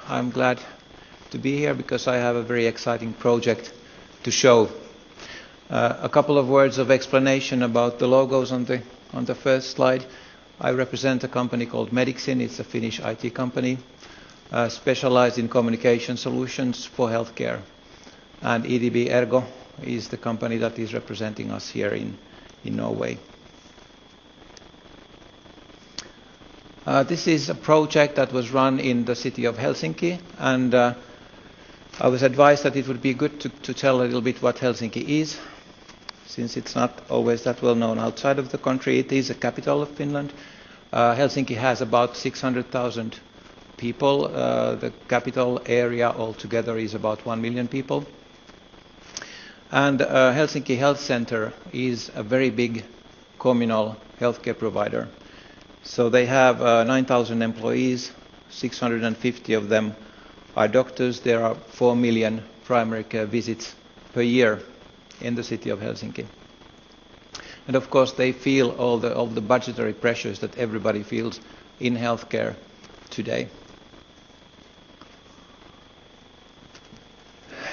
I'm glad to be here because I have a very exciting project to show. A couple of words of explanation about the logos on the first slide. I represent a company called Medixine. It's a Finnish IT company specialized in communication solutions for healthcare. And EDB Ergo is the company that is representing us here in Norway. This is a project that was run in the city of Helsinki, and I was advised that it would be good to tell a little bit what Helsinki is, since it's not always that well known outside of the country. It is a capital of Finland. Helsinki has about 600,000 people. The capital area altogether is about 1 million people. And Helsinki Health Center is a very big communal healthcare provider. So they have 9,000 employees, 650 of them are doctors. There are 4 million primary care visits per year in the city of Helsinki. And of course they feel all the budgetary pressures that everybody feels in healthcare today.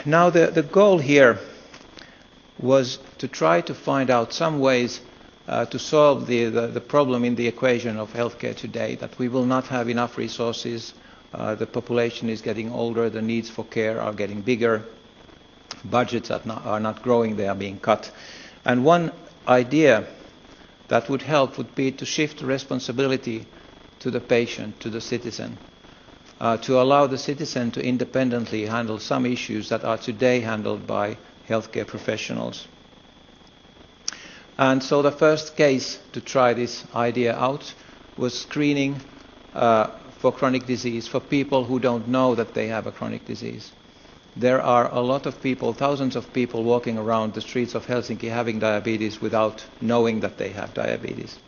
Now the goal here was to try to find out some ways to solve the problem in the equation of healthcare today, that we will not have enough resources, the population is getting older, the needs for care are getting bigger, budgets are not growing, they are being cut. And one idea that would help would be to shift responsibility to the patient, to the citizen, to allow the citizen to independently handle some issues that are today handled by healthcare professionals. And so the first case to try this idea out was screening for chronic disease for people who don't know that they have a chronic disease. There are a lot of people, thousands of people walking around the streets of Helsinki having diabetes without knowing that they have diabetes.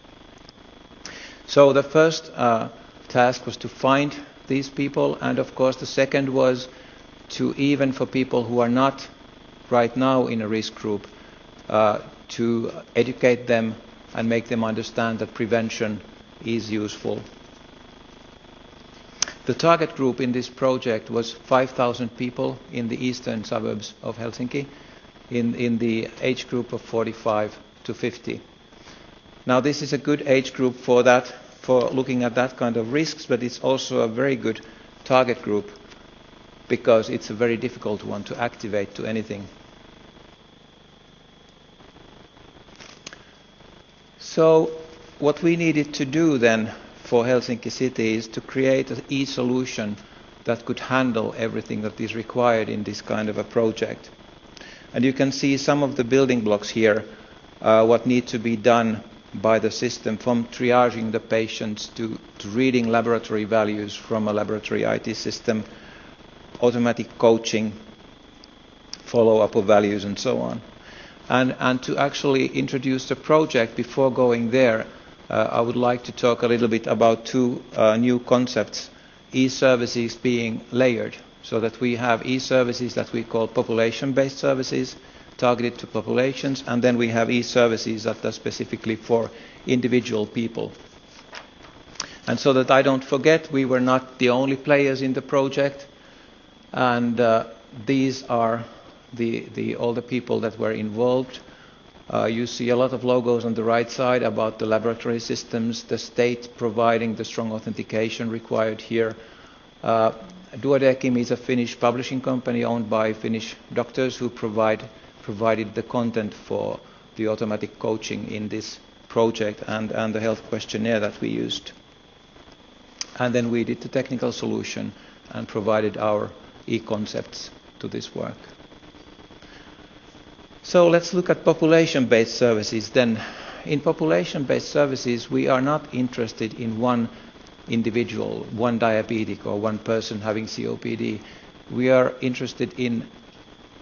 So the first task was to find these people, and of course the second was to, even for people who are not right now in a risk group, to educate them and make them understand that prevention is useful. The target group in this project was 5,000 people in the eastern suburbs of Helsinki, in the age group of 45 to 50. Now this is a good age group for looking at that kind of risks, but it's also a very good target group because it's a very difficult one to activate to anything. So what we needed to do then for Helsinki City is to create an e-solution that could handle everything that is required in this kind of a project. And you can see some of the building blocks here, what need to be done by the system, from triaging the patients to reading laboratory values from a laboratory IT system, automatic coaching, follow-up of values and so on. And to actually introduce the project, before going there, I would like to talk a little bit about two new concepts, e-services being layered, so that we have e-services that we call population-based services, targeted to populations, and then we have e-services that are specifically for individual people. And so that I don't forget, we were not the only players in the project, and these are all the people that were involved. You see a lot of logos on the right side about the laboratory systems, the state providing the strong authentication required here. Duodekim is a Finnish publishing company owned by Finnish doctors who provided the content for the automatic coaching in this project and the health questionnaire that we used. And then we did the technical solution and provided our e-concepts to this work. So let's look at population-based services then. In population-based services, we are not interested in one individual, one diabetic or one person having COPD. We are interested in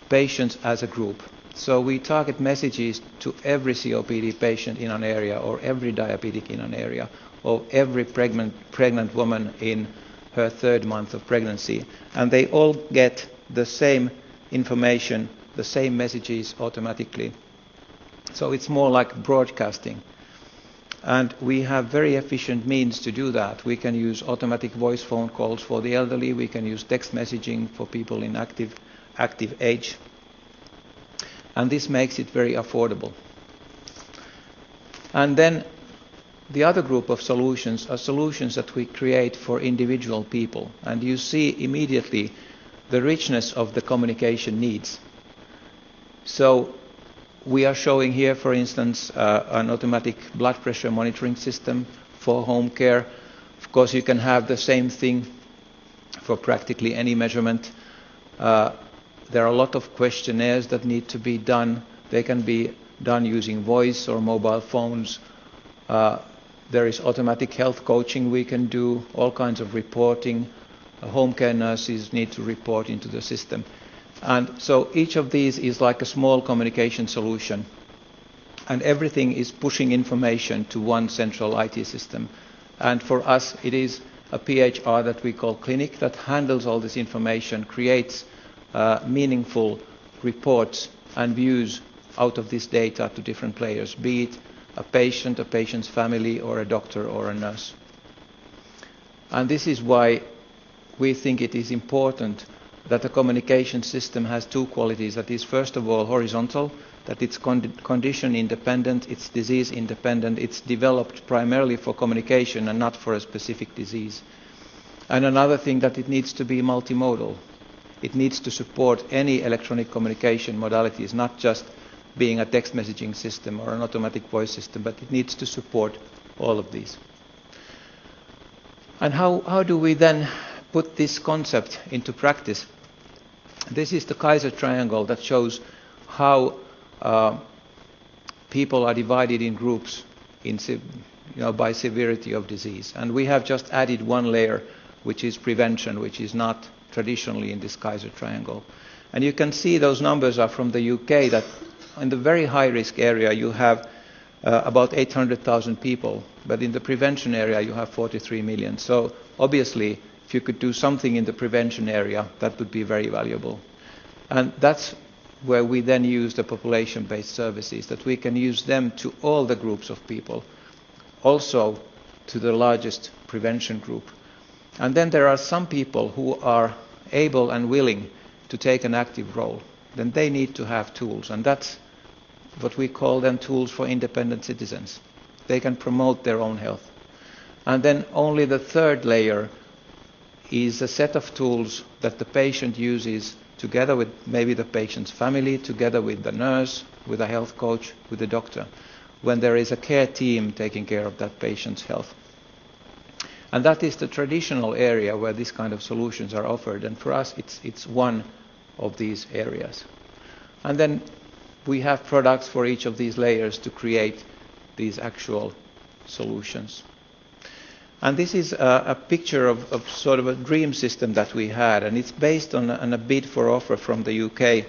patients as a group. So we target messages to every COPD patient in an area, or every diabetic in an area, or every pregnant woman in her 3rd month of pregnancy. And they all get the same information, the same messages automatically. So it's more like broadcasting. And we have very efficient means to do that. We can use automatic voice phone calls for the elderly. We can use text messaging for people in active age. And this makes it very affordable. And then the other group of solutions are solutions that we create for individual people. And you see immediately the richness of the communication needs. So we are showing here, for instance, an automatic blood pressure monitoring system for home care. Of course, you can have the same thing for practically any measurement. There are a lot of questionnaires that need to be done. They can be done using voice or mobile phones. There is automatic health coaching we can do, all kinds of reporting. Home care nurses need to report into the system. And so each of these is like a small communication solution. And everything is pushing information to one central IT system. And for us, it is a PHR that we call Clinic that handles all this information, creates meaningful reports and views out of this data to different players, be it a patient, a patient's family, or a doctor or a nurse. And this is why we think it is important that the communication system has two qualities. That is, first of all, horizontal, that it's condition independent, it's disease independent, it's developed primarily for communication and not for a specific disease. And another thing, that it needs to be multimodal. It needs to support any electronic communication modalities, not just being a text messaging system or an automatic voice system, but it needs to support all of these. And how do we then put this concept into practice? This is the Kaiser triangle that shows how people are divided in groups by severity of disease. And we have just added one layer, which is prevention, which is not traditionally in this Kaiser triangle. And you can see those numbers are from the UK, that in the very high risk area you have about 800,000 people, but in the prevention area you have 43 million. So obviously, if you could do something in the prevention area, that would be very valuable. And that's where we then use the population-based services, that we can use them to all the groups of people, also to the largest prevention group. And then there are some people who are able and willing to take an active role. Then they need to have tools, and that's what we call then tools for independent citizens. They can promote their own health. And then only the third layer is a set of tools that the patient uses together with maybe the patient's family, together with the nurse, with a health coach, with the doctor, when there is a care team taking care of that patient's health. And that is the traditional area where this kind of solutions are offered. And for us, it's one of these areas. And then we have products for each of these layers to create these actual solutions. And this is a picture of sort of a dream system that we had, and it's based on a bid for offer from the UK,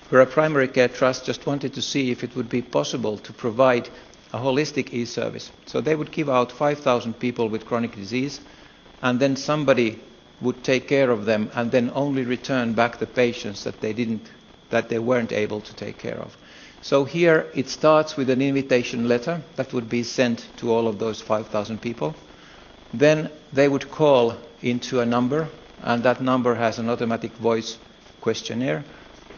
where a primary care trust just wanted to see if it would be possible to provide a holistic e-service. So they would give out 5,000 people with chronic disease, and then somebody would take care of them and then only return back the patients that they weren't able to take care of. So here it starts with an invitation letter that would be sent to all of those 5,000 people. Then they would call into a number, and that number has an automatic voice questionnaire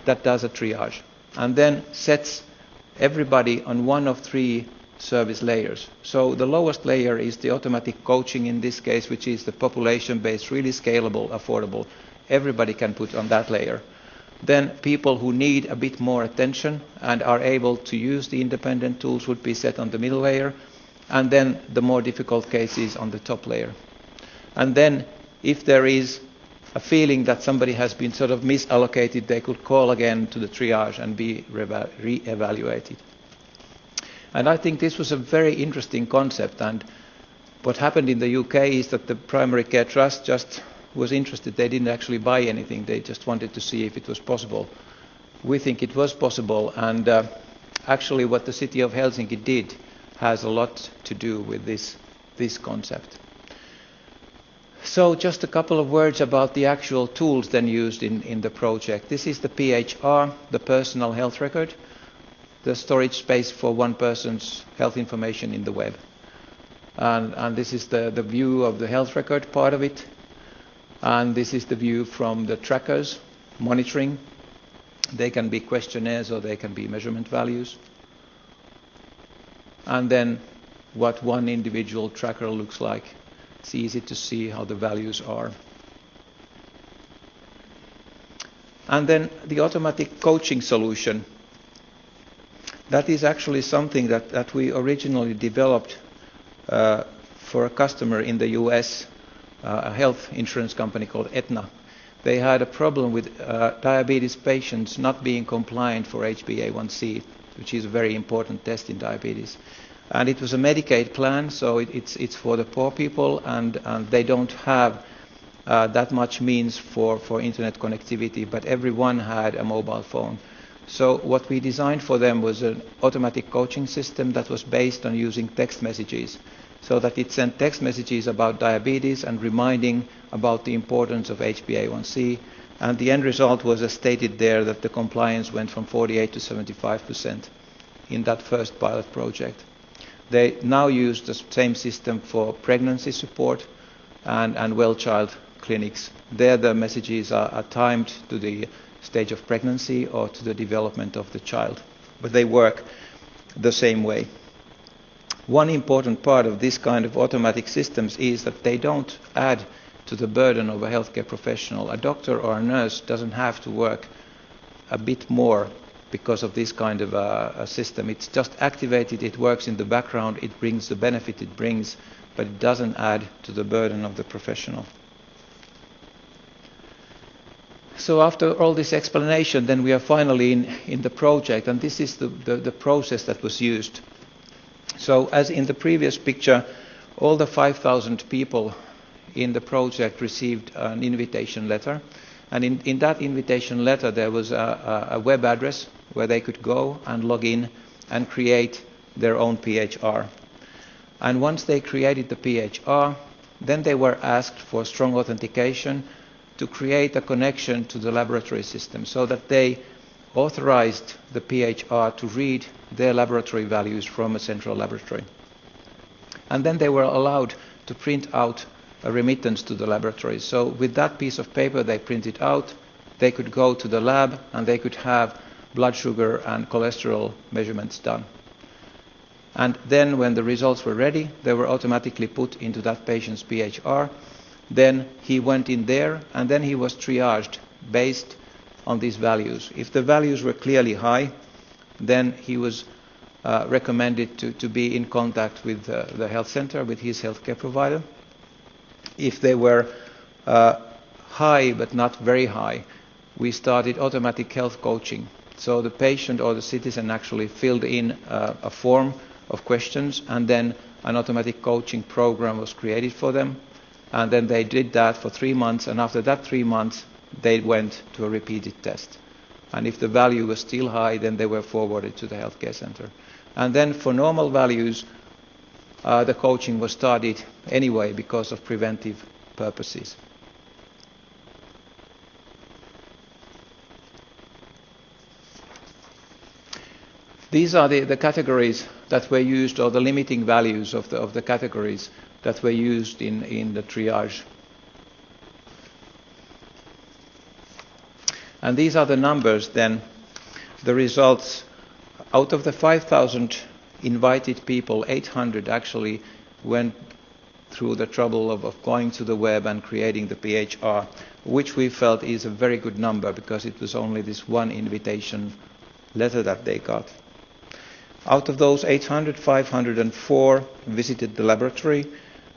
that does a triage, and then sets everybody on one of three service layers. So the lowest layer is the automatic coaching in this case, which is the population-based, really scalable, affordable. Everybody can put on that layer. Then people who need a bit more attention and are able to use the independent tools would be set on the middle layer, and then the more difficult cases on the top layer. And then if there is a feeling that somebody has been sort of misallocated, they could call again to the triage and be re-evaluated. And I think this was a very interesting concept, and what happened in the UK is that the primary care trust just was interested. They didn't actually buy anything. They just wanted to see if it was possible. We think it was possible, and actually what the city of Helsinki did has a lot to do with this concept. So just a couple of words about the actual tools then used in the project. This is the PHR, the personal health record. the storage space for one person's health information in the web. And this is the view of the health record part of it. And this is the view from the trackers monitoring. They can be questionnaires or they can be measurement values. And then what one individual tracker looks like. It's easy to see how the values are. And then the automatic coaching solution. That is actually something that we originally developed for a customer in the US, a health insurance company called Aetna. They had a problem with diabetes patients not being compliant for HbA1c, which is a very important test in diabetes. And it was a Medicaid plan, so it's for the poor people, and they don't have that much means for internet connectivity, but everyone had a mobile phone. So what we designed for them was an automatic coaching system that was based on using text messages, so that it sent text messages about diabetes and reminding about the importance of HbA1c. And the end result was, as stated there, that the compliance went from 48 to 75% in that first pilot project. They now use the same system for pregnancy support and well-child clinics. There the messages are timed to the stage of pregnancy or to the development of the child, but they work the same way. One important part of this kind of automatic systems is that they don't add to the burden of a healthcare professional. A doctor or a nurse doesn't have to work a bit more because of this kind of a system. It's just activated, it works in the background, it brings the benefit it brings, but it doesn't add to the burden of the professional. So after all this explanation, then we are finally in the project, and this is the process that was used. So as in the previous picture, all the 5,000 people in the project received an invitation letter. And in that invitation letter, there was a web address where they could go and log in and create their own PHR. And once they created the PHR, then they were asked for strong authentication to create a connection to the laboratory system, so that they authorized the PHR to read their laboratory values from a central laboratory. And then they were allowed to print out a remittance to the laboratory. So with that piece of paper they printed out, they could go to the lab and they could have blood sugar and cholesterol measurements done. And then when the results were ready, they were automatically put into that patient's PHR. Then he went in there and then he was triaged based on these values. If the values were clearly high, then he was recommended to be in contact with the health center, with his healthcare provider. If they were high but not very high, we started automatic health coaching. So the patient or the citizen actually filled in a form of questions, and then an automatic coaching program was created for them. And then they did that for 3 months, and after that 3 months, they went to a repeated test. And if the value was still high, then they were forwarded to the healthcare center. And then for normal values, the coaching was started anyway because of preventive purposes. These are the categories that were used, or the limiting values of the categories that were used in the triage. And these are the numbers then, the results. Out of the 5,000 invited people, 800 actually went through the trouble of going to the web and creating the PHR, which we felt is a very good number because it was only this one invitation letter that they got. Out of those 800, 504 visited the laboratory.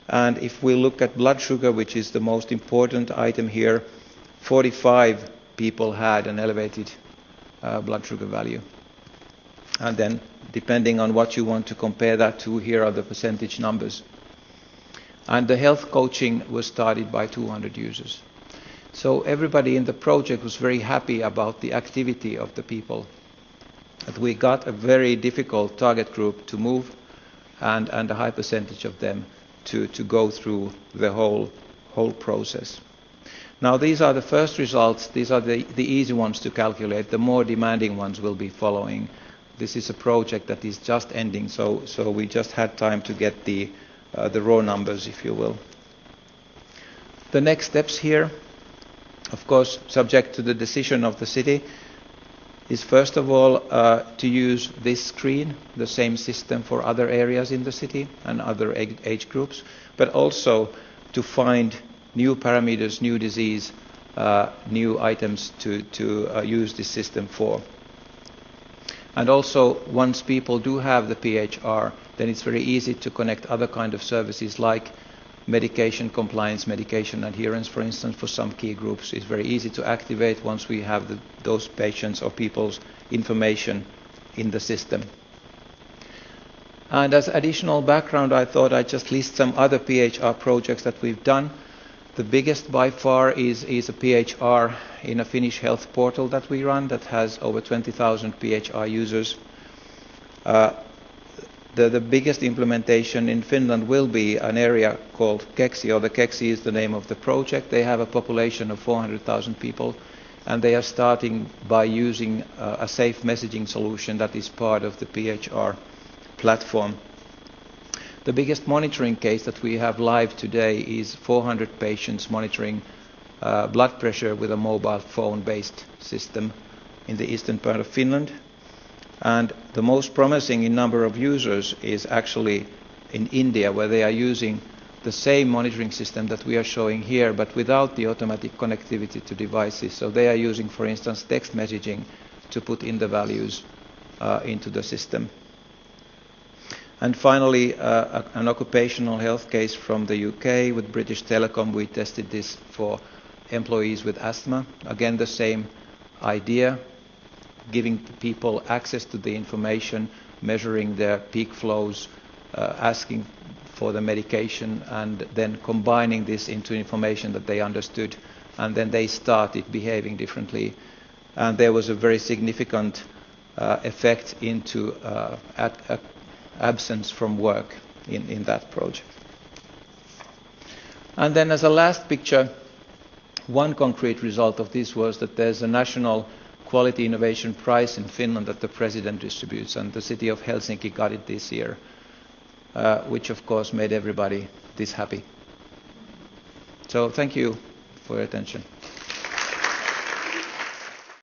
And if we look at blood sugar, which is the most important item here, 45 people had an elevated blood sugar value. And then, depending on what you want to compare that to, here are the percentage numbers. And the health coaching was started by 200 users. So everybody in the project was very happy about the activity of the people. That we got a very difficult target group to move, and a high percentage of them to go through the whole process. Now these are the first results. These are the easy ones to calculate. The more demanding ones will be following. This is a project that is just ending, so we just had time to get the raw numbers, if you will. The next steps here, of course, subject to the decision of the city, is first of all to use this screen, the same system for other areas in the city and other age groups, but also to find new parameters, new disease, new items to use this system for. And also, once people do have the PHR, then it's very easy to connect other kind of services like medication compliance, medication adherence, for instance, for some key groups. It's very easy to activate once we have those patients' or people's information in the system. And as additional background, I thought I'd just list some other PHR projects that we've done. The biggest by far is a PHR in a Finnish health portal that we run that has over 20,000 PHR users. The biggest implementation in Finland will be an area called Keksi, or the Keksi is the name of the project. They have a population of 400,000 people, and they are starting by using a safe messaging solution that is part of the PHR platform. The biggest monitoring case that we have live today is 400 patients monitoring blood pressure with a mobile phone-based system in the eastern part of Finland. And the most promising in number of users is actually in India, where they are using the same monitoring system that we are showing here, but without the automatic connectivity to devices. So they are using, for instance, text messaging to put in the values into the system. And finally, an occupational health case from the UK with British Telecom. We tested this for employees with asthma. Again, the same idea, giving people access to the information, measuring their peak flows, asking for the medication, and then combining this into information that they understood. And then they started behaving differently. And there was a very significant effect into absence from work in that project. And then as a last picture, one concrete result of this was that there's a national Quality Innovation Prize in Finland that the President distributes, and the city of Helsinki got it this year, which of course made everybody this happy. So thank you for your attention.